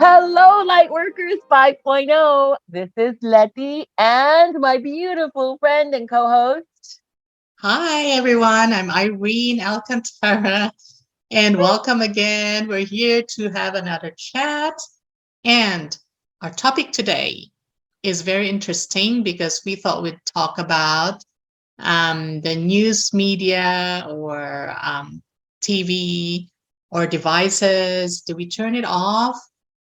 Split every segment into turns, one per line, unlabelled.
Hello, Lightworkers 5.0. This is Letty and my beautiful friend and co host.
Hi, everyone. I'm Irene Alcantara, and welcome again. We're here to have another chat. And our topic today is very interesting because we thought we'd talk about the news media or TV or devices. Do we turn it off?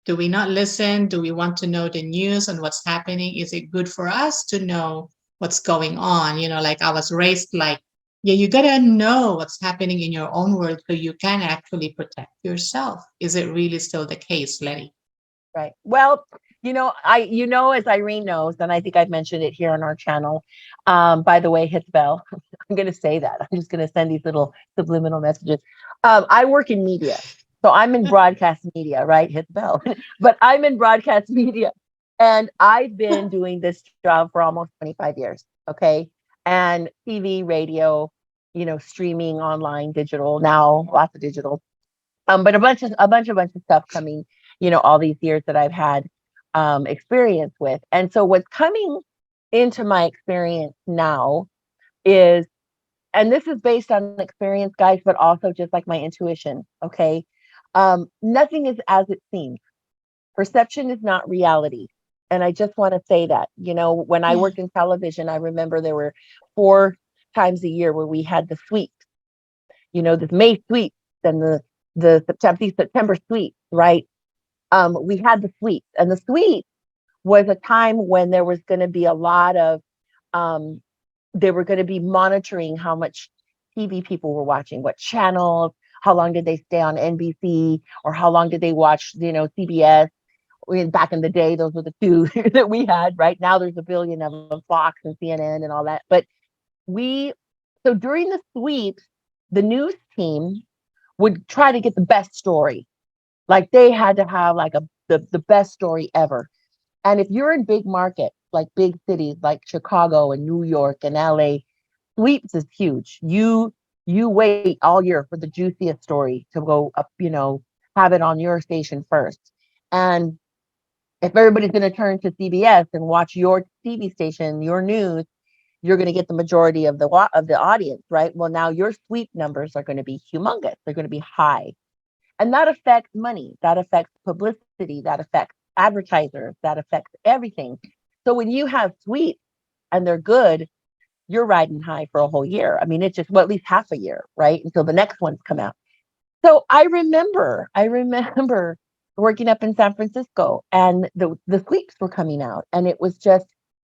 Do we not listen? Do we want to know the news and what's happening? Is it good for us to know what's going on? Like I was raised like, yeah, you gotta know what's happening in your own world so you can actually protect yourself. Is it really still the case, Letty?
Right. Well, as Irene knows, and I think I've mentioned it here on our channel. By the way, hit the bell. I'm going to say that. I'm just going to send these little subliminal messages. I work in media. So I'm in broadcast media, right? Hit the bell. But I'm in broadcast media. And I've been doing this job for almost 25 years. Okay. And TV, radio, streaming, online, digital, now lots of digital. But a bunch of stuff coming, all these years that I've had experience with. And so what's coming into my experience now is, and this is based on experience, guys, but also just like my intuition. Okay. Nothing is as it seems. Perception is not reality. And I just want to say that, when I
Yeah.
worked in television, I remember there were 4 times a year where we had the sweep, the May sweep and the September sweep, right? We had the sweep, and the sweep was a time when there was going to be a lot of um, they were going to be monitoring how much TV people were watching, what channels, how long did they stay on NBC, or how long did they watch, CBS. Back in the day, those were the two that we had. Right now, there's a billion of them, Fox and CNN and all that. But we, so during the sweeps, the news team would try to get the best story. Like they had to have like the best story ever. And if you're in big markets, like big cities like Chicago and New York and LA, sweeps is huge. You wait all year for the juiciest story to go up, have it on your station first. And if everybody's going to turn to CBS and watch your TV station, your news, you're going to get the majority of the audience, right? Well, now your sweep numbers are going to be humongous. They're going to be high. And that affects money, that affects publicity, that affects advertisers, that affects everything. So when you have sweeps and they're good, you're riding high for a whole year. I mean, it's just, well, at least half a year, right? Until the next ones come out. So I remember working up in San Francisco and the sweeps were coming out. And it was just,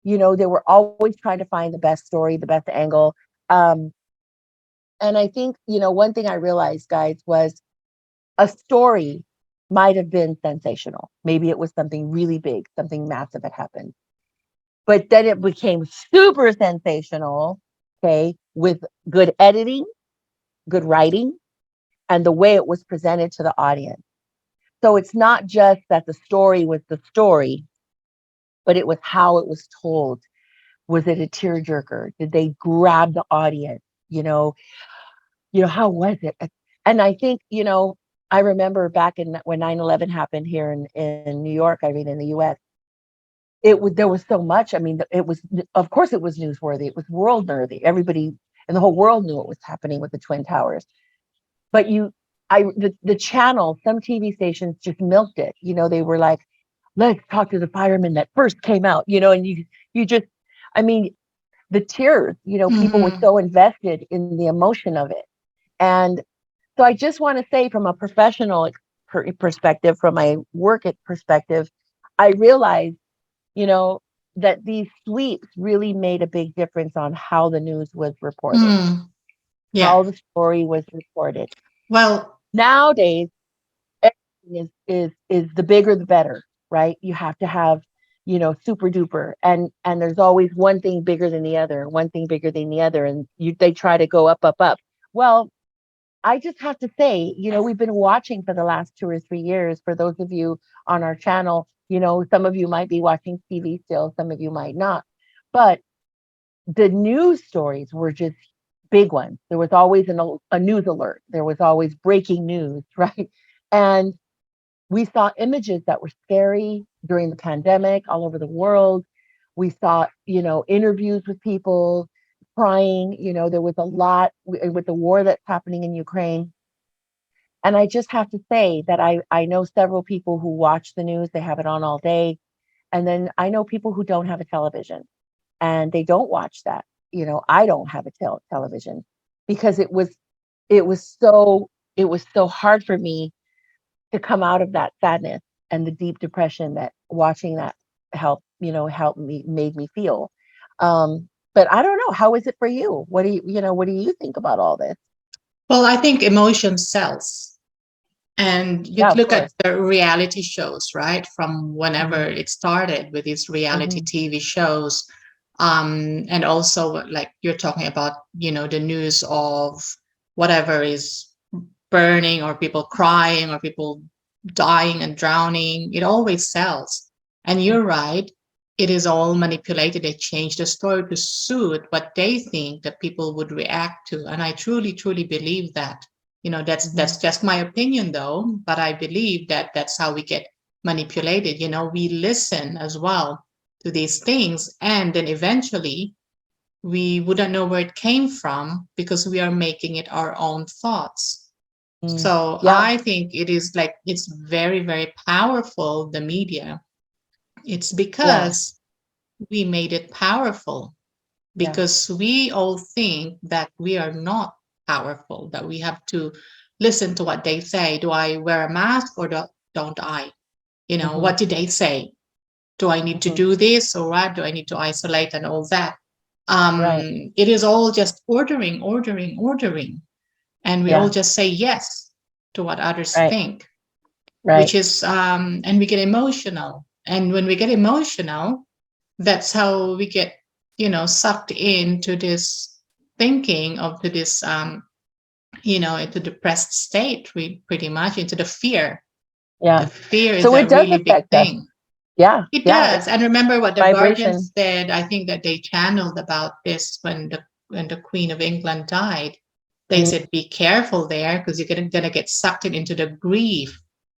they were always trying to find the best story, the best angle. Um, and I think, one thing I realized, guys, was a story might have been sensational. Maybe it was something really big, something massive had happened. But then it became super sensational, okay, with good editing, good writing, and the way it was presented to the audience. So it's not just that the story was the story, but it was how it was told. Was it a tearjerker? Did they grab the audience? How was it? And I think, I remember back in when 9/11 happened here in New York, I mean, in the US, there was so much. I mean, of course, it was newsworthy. It was world worthy. Everybody and the whole world knew what was happening with the Twin Towers. But the channel, some TV stations just milked it. They were like, let's talk to the firemen that first came out, and you just, I mean, the tears, people were
Hmm.
so invested in the emotion of it. And so I just want to say, from a professional perspective, from my perspective, I realized, you know, that these sweeps really made a big difference on how the news was reported,
Hmm. Yeah.
how the story was reported.
Well,
Nowadays, everything is the bigger the better, right? You have to have, super duper, and there's always one thing bigger than the other, one thing bigger than the other, and they try to go up, up, up. Well, I just have to say, we've been watching for the last 2 or 3 years. For those of you on our channel, some of you might be watching TV still, some of you might not. But the news stories were just big ones. There was always a news alert. There was always breaking news, right? And we saw images that were scary during the pandemic all over the world. We saw, interviews with people crying. There was a lot with the war that's happening in Ukraine. And I just have to say that I know several people who watch the news, they have it on all day. And then I know people who don't have a television and they don't watch that. I don't have a television because it was so it was so hard for me to come out of that sadness and the deep depression that watching that helped me, made me feel. But I don't know, how is it for you? What do you think about all this?
Well, I think emotion sells. And you
Yeah, of
look at
course.
the reality shows, right? From whenever
Hmm.
it started with these reality
Hmm.
TV shows. And also, like you're talking about, the news of whatever is burning or people crying or people dying and drowning. It always sells. And you're right. It is all manipulated. They change the story to suit what they think that people would react to. And I truly, truly believe that. That's
Hmm.
just my opinion though, but I believe that that's how we get manipulated. We listen as well to these things, and then eventually we wouldn't know where it came from because we are making it our own thoughts.
Mm.
So
Yeah,
I think it is like it's very, very powerful, the media. It's
yeah,
because we made it powerful,
yeah.
because we all think that we are not powerful, that we have to listen to what they say. Do I wear a mask or don't I?
Hmm.
What did they say? Do I need to
Hmm.
do this or what? Do I need to isolate and all that?
Right.
It is all just ordering, ordering, ordering. And we all
Yeah.
just say yes to what others
Right.
think,
Right.
which is, and we get emotional. And when we get emotional, that's how we get, sucked into this thinking of to this, into depressed state, we pretty much into the fear. The
Yeah.
fear is
So
a
it does
really big
affect us.
thing.
Yeah.
It
Yeah.
does.
It's
And remember what the Guardian
vibration.
said, I think that they channeled about this when the Queen of England died. They
Mm-hmm.
said, be careful there because you're gonna get sucked into the grief.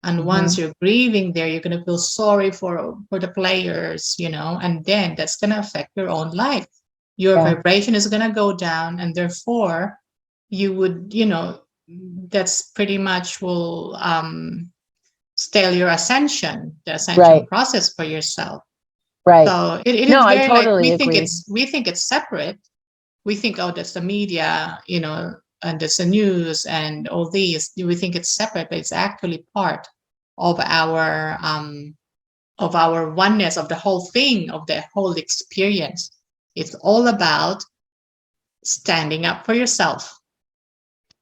And once
Mm-hmm.
you're grieving there, you're gonna feel sorry for the players, and then that's gonna affect your own life. Your
Yeah.
vibration is gonna go down, and therefore you would, that's pretty much will stale your ascension, the ascension
Right.
process for yourself.
Right.
So it
No,
is
I
very like
totally agree.
we think it's separate. We think, oh, that's the media, and that's the news and all these. We think it's separate, but it's actually part of our oneness, of the whole thing, of the whole experience. It's all about standing up for yourself,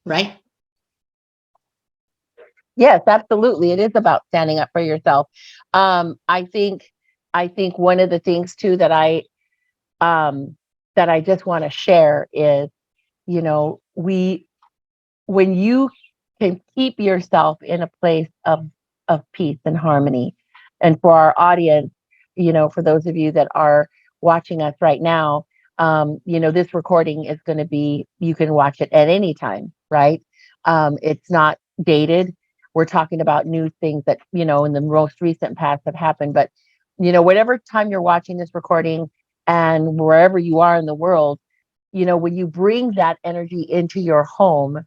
right?
Yes, absolutely. It is about standing up for yourself. I think one of the things too um that I just want to share is, we when you can keep yourself in a place of peace and harmony. And for our audience, for those of you that are watching us right now, this recording is going to be, you can watch it at any time, right? It's not dated. We're talking about new things that, in the most recent past have happened. But, whatever time you're watching this recording and wherever you are in the world, when you bring that energy into your home,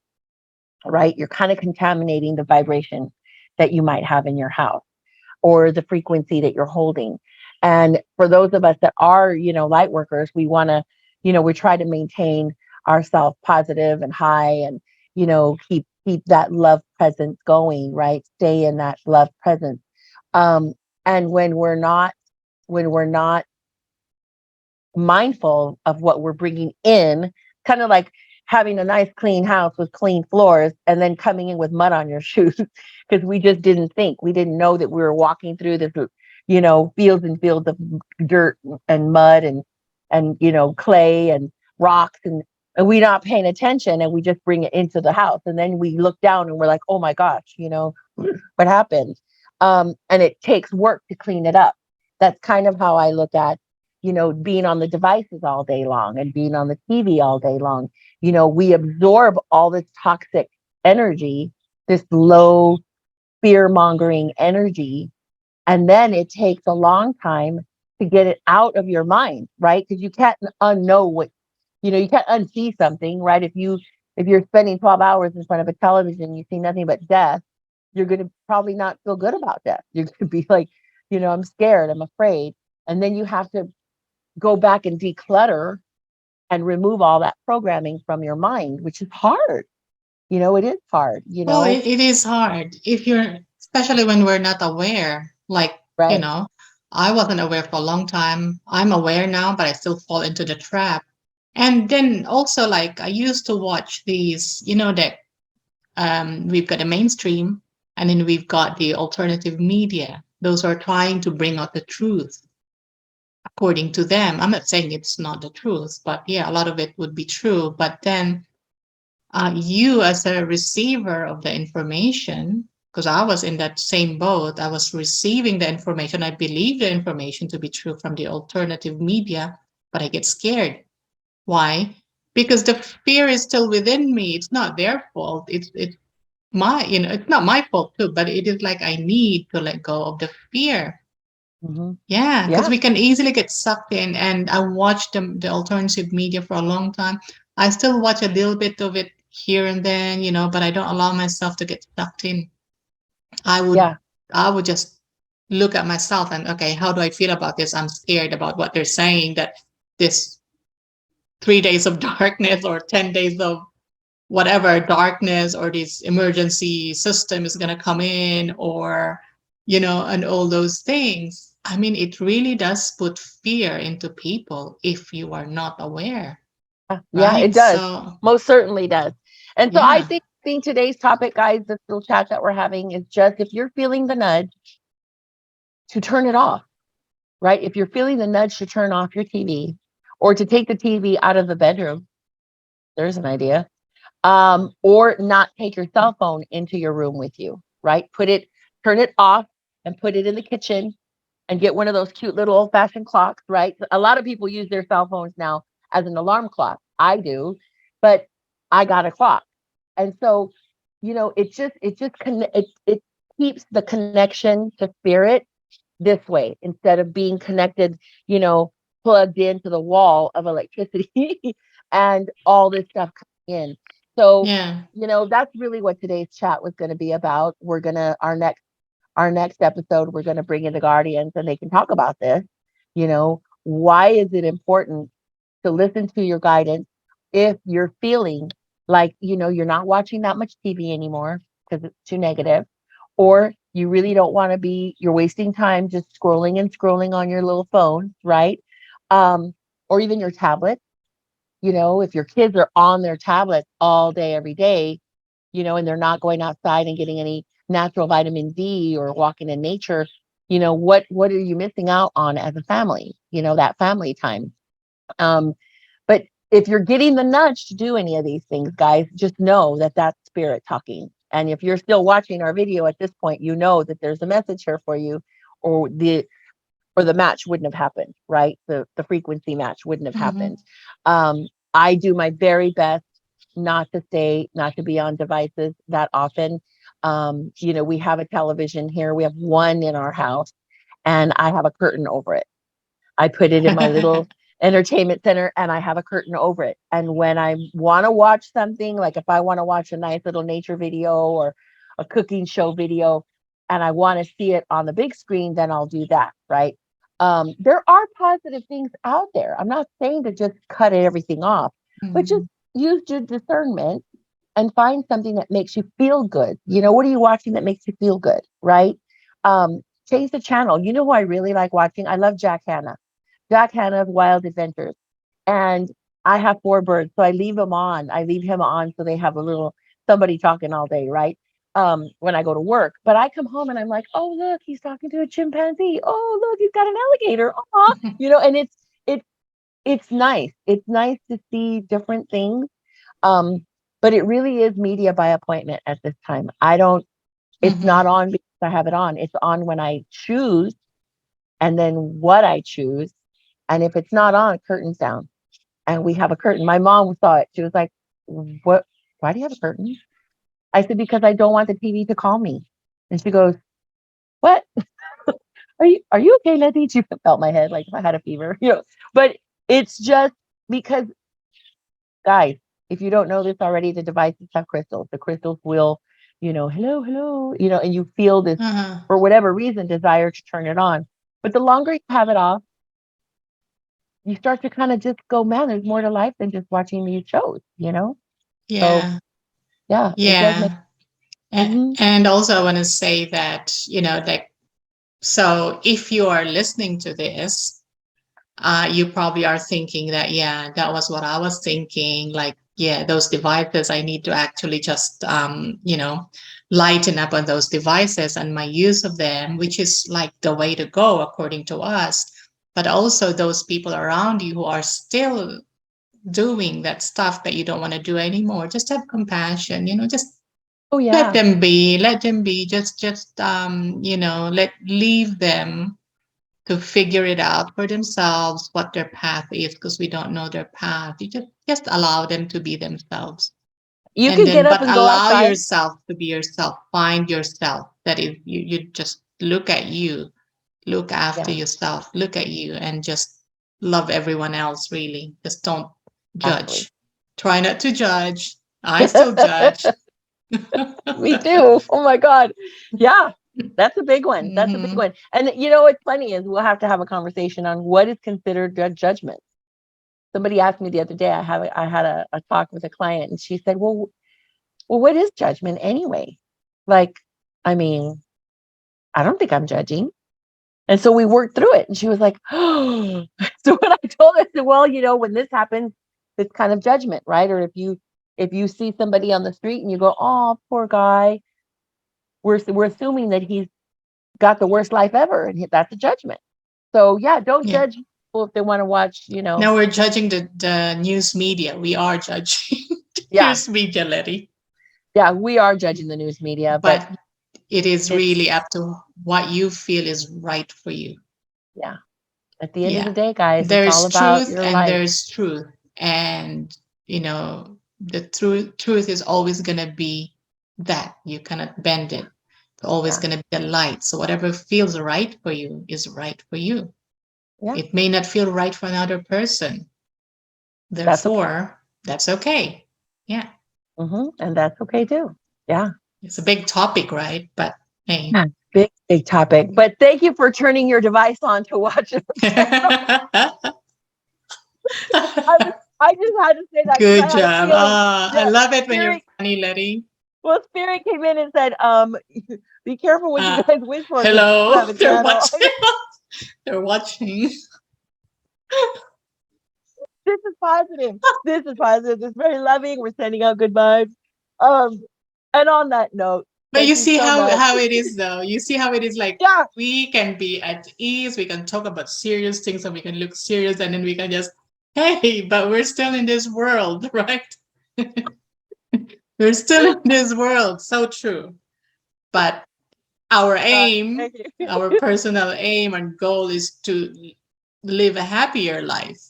right, you're kind of contaminating the vibration that you might have in your house or the frequency that you're holding. And for those of us that are, light workers, we want to, we try to maintain ourselves positive and high and, keep that love presence going, right? Stay in that love presence. Um, and when we're not mindful of what we're bringing in, kind of like having a nice clean house with clean floors and then coming in with mud on your shoes because we just didn't think. We didn't know that we were walking through this, fields and fields of dirt and mud and clay and rocks and we're not paying attention and we just bring it into the house and then we look down and we're like, oh my gosh, what happened? And it takes work to clean it up. That's kind of how I look at, being on the devices all day long and being on the TV all day long. We absorb all this toxic energy, this low fear mongering energy. And then it takes a long time to get it out of your mind, right? Because you can't unknow what, you can't unsee something, right? If you're spending 12 hours in front of a television, you see nothing but death, you're going to probably not feel good about death. You're going to be like, I'm scared, I'm afraid. And then you have to go back and declutter and remove all that programming from your mind, which is hard. It is hard,
Oh, it is hard if you're, especially when we're not aware. Like, you
right?
know, I wasn't aware for a long time. I'm aware now, but I still fall into the trap. And then also, like, I used to watch these, that we've got the mainstream and then we've got the alternative media. Those are trying to bring out the truth according to them. I'm not saying it's not the truth, but yeah, a lot of it would be true. But then you, as a receiver of the information, because I was in that same boat, I was receiving the information. I believe the information to be true from the alternative media, but I get scared. Why? Because the fear is still within me. It's not their fault. It's my, it's not my fault too, but it is like I need to let go of the fear.
Hmm.
Yeah, because
Yeah,
we can easily get sucked in. And I watched the alternative media for a long time. I still watch a little bit of it here and then, but I don't allow myself to get sucked in. I would
yeah,
I would just look at myself and, okay, how do I feel about this? I'm scared about what they're saying, that this 3 days of darkness or 10 days of whatever darkness or this emergency system is going to come in, or and all those things. I mean, it really does put fear into people if you are not aware,
yeah, it
right?
does.
So
Most certainly does. And so I
yeah.
think today's topic, guys, this little chat that we're having is just if you're feeling the nudge to turn it off, right? If you're feeling the nudge to turn off your TV or to take the TV out of the bedroom, there's an idea. Or not take your cell phone into your room with you, right? Turn it off and put it in the kitchen and get one of those cute little old fashioned clocks, right? A lot of people use their cell phones now as an alarm clock. I do, but I got a clock. And so, it keeps the connection to spirit this way instead of being connected, you know, plugged into the wall of electricity and all this stuff coming in. So,
Yeah.
that's really what today's chat was going to be about. We're going to, our next episode, we're going to bring in the guardians and they can talk about this. Why is it important to listen to your guidance if you're feeling like, you're not watching that much TV anymore because it's too negative, or you really don't want to be, you're wasting time just scrolling and scrolling on your little phone, right? Um, or even your tablet. If your kids are on their tablets all day, every day, and they're not going outside and getting any natural vitamin D or walking in nature, what are you missing out on as a family? That family time. But if you're getting the nudge to do any of these things, guys, just know that that's spirit talking. And if you're still watching our video at this point, you know that there's a message here for you, or the match wouldn't have happened, right? The frequency match wouldn't have
Hmm.
happened. I do my very best not to be on devices that often. We have a television here. We have one in our house, and I have a curtain over it. I put it in my little entertainment center and I have a curtain over it. And when I want to watch something, like if I want to watch a nice little nature video or a cooking show video and I want to see it on the big screen, then I'll do that, right? There are positive things out there. I'm not saying to just cut everything off, but just
Hmm.
use your discernment and find something that makes you feel good. What are you watching that makes you feel good, right? Change the channel. You know who I really like watching? I love Jack Hanna. Jack Hanna's Wild Adventures. And I have four birds, so I leave him on. I leave him on so they have a little somebody talking all day, right? When I go to work. But I come home and I'm like, oh look, he's talking to a chimpanzee. Oh look, he's got an alligator. And it's it's nice. It's nice to see different things. Um, but it really is media by appointment at this time. I don't, it's not
Hmm.
on because I have it on. It's on when I choose and then what I choose. And if it's not on, curtains down. And we have a curtain. My mom saw it. She was like, what? Why do you have a curtain? I said, because I don't want the TV to call me. And she goes, "What? Are you okay, Letty?" She felt my head like if I had a fever, But it's just because, guys, if you don't know this already, the devices have crystals. The crystals will, hello, hello, and you feel this
Uh-huh.
for whatever reason desire to turn it on. But the longer you have it off, you start to kind of just go, man, there's more to life than just watching these shows. So
Yeah.
yeah, it does make.
Yeah. And,
Hmm.
and also I want to say that, like, so if you are listening to this, you probably are thinking that, yeah, that was what I was thinking. Like, yeah, those devices, I need to actually just, lighten up on those devices and my use of them, which is like the way to go, according to us. But also those people around you who are still doing that stuff that you don't want to do anymore. Just have compassion, just
Oh
let
yeah,
them be, just, leave them to figure it out for themselves what their path is, because we don't know their path. You just allow them to be themselves,
you
and
can
then
get up
but
and go
allow
outside.
yourself to be yourself. Find yourself. That is, you just look at you, look after
Yeah,
yourself, look at you, and just love everyone else. Really, just don't
exactly.
judge. Try not to judge. I still judge.
Me too. Oh my God. Yeah, that's a big one. That's a big
Hmm.
one. And what's funny is we'll have to have a conversation on what is considered judgment. Somebody asked me the other day. I had a talk with a client, and she said, "Well, what is judgment anyway? Like, I mean, I don't think I'm judging." And so we worked through it, and she was like, "Oh." So when I told her, I said, "Well, when this happens, it's kind of judgment, right? Or if you see somebody on the street and you go, 'Oh, poor guy,' we're assuming that he's got the worst life ever, and that's a judgment. So yeah, don't
Yeah.
judge people if they want to watch.
Now we're judging the news media. We are judging the
Yeah,
news media, Letty.
yeah, we are judging the news media, but
But it is
it's
really up to what you feel is right for you.
yeah. At the end of the
Yeah.
day, guys, it's all
There's
about
truth
your
and
life.
there's truth. And, the truth is always going to be that. You cannot bend it. It's always
Yeah,
going to be the light. So whatever feels right for you is right for you.
yeah,
It may not feel right for another person.
that's okay.
Therefore, that's okay. Yeah.
And that's okay too. Yeah.
It's a big topic, right? But hey.
Yeah. Big topic. But thank you for turning your device on to watch it. I just had to say that because I
Good
had a
job.
feeling
I
that
love it when you're
spirit.
funny, Letty.
Well, spirit came in and said, "Be careful what you
Uh,
guys wish for because you
hello.
have a
They're
channel."
watching. They're watching.
This is positive. This is positive. This is very loving. We're sending out good vibes. Um, and on that note,
But you
thank you
see
so
how
much.
it is, though. You see how it is. Like,
Yeah,
we can be at ease. We can talk about serious things, and we can look serious, and then we can just, hey, but we're still in this world, right? We're still in this world. So true. But our aim,
thank you.
our personal aim and goal is to live a happier life.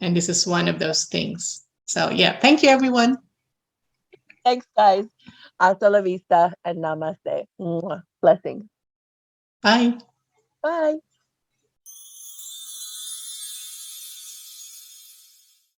And this is one of those things. So, yeah, thank you, everyone.
Thanks, guys. Hasta la vista and namaste. Mwah. Blessings.
Bye.
Bye.